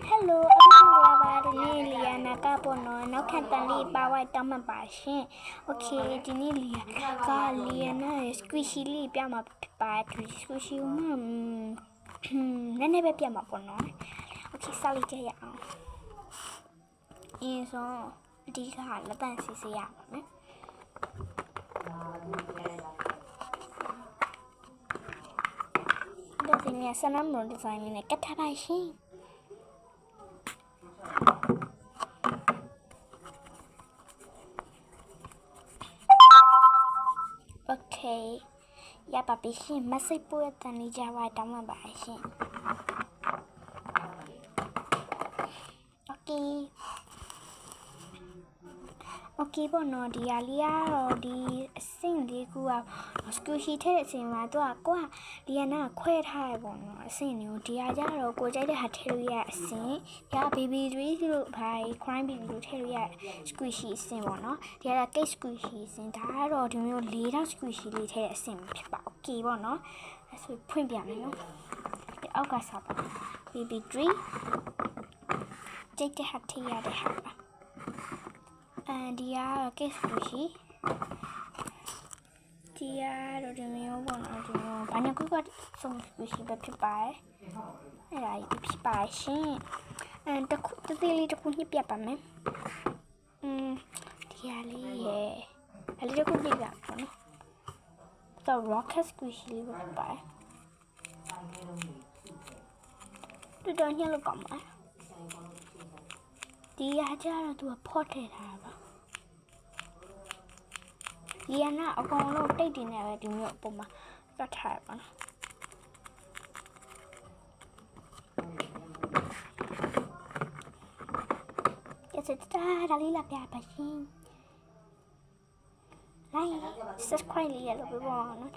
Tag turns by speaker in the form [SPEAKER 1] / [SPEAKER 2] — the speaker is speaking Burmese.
[SPEAKER 1] Hello အားလုံးမင်္ဂလာပါဒီနေ့လီယာနာကပေါ့နော်နောက်ခံတန်လေးပါဝိုက်တောင်းမှပါရှင် Okay ဒီနေ့လီယာနာရဲ့ squishy လေးပြမှာဖြစ်ပါတယ် squishy မှာနည်းနည်းပဲပြမှာပေါ့နော် Okay စလိုက်ကြရအောင်အင်းဆုံးအဓိကလက်တန့်စီစီရပါမယ်ဒီနေ့ဆနမ်မိုဒီဇိုင်းလေးနဲ့ကတ်ထားပါရှင်Okay ရပါပြီရှင်မစိတ်ပိုးတန်နေကြပါတောင်းမှပါရှင် Okay ပေါ့နော်ဒီဟာလေးကတော့ဒီအဆင့်လေးခုက squishy ထည့်တဲ့အချိန်မှာသူကကိုကဒီကနာခွဲထားရပေါ့နော်အဆင့်မျိုးဒီဟာကြတော့ကိုကြိုက်တဲ့ဟာထည့်လို့ရအဆင့်ဒီက baby 3လို့ဘာ crime baby လို့ထည့်လို့ရ squishy အဆင့်ပေါ့နော်ဒီက cake squishy အဆင့်ဒါကတော့ဒီမျိုး၄တော့ squishy လေးထည့်တဲ့အဆင့်ဖြစ်ပါ Okay ပေါ့နော်အဲ့ဆိုဖွင့်ပြမယ်နော်ဒီအောက်ကစားပါ baby 3ကြိုက်တဲ့ဟာထည့်ရတဲ့ဟာပါဒီက cake squishy ဒီကတော့ဒီမျိုးပေါ့နော်ဒီမျိုးဘာညာကွက်ကစုံ squishy ပဲဖြစ်ပါတယ်အဲ့ဒါကြီးဖြစ်ပါရှင်တခုတသေးလေးတခုညှိပြပါမယ်ဒီဟာလေးရဲ့အဲ့လေးတခုညှိပြပါနော်တော့ rocket squishy လေးပဲဖြစ်ပါတယ်တော်ညှိလို့ကောင်းပါဒီဟာကျတော့သူကဖော့ထည့်ထားတာပါဒီကနာအကောင်လုံးတိတ်တင်နေပဲဒီမျိုးအပေါ်မှာကတ်ထားရပါနော်ကျစတာဒါလေးလာပြပါရှင် like subscribe လေးရလို့ပြောပါနော်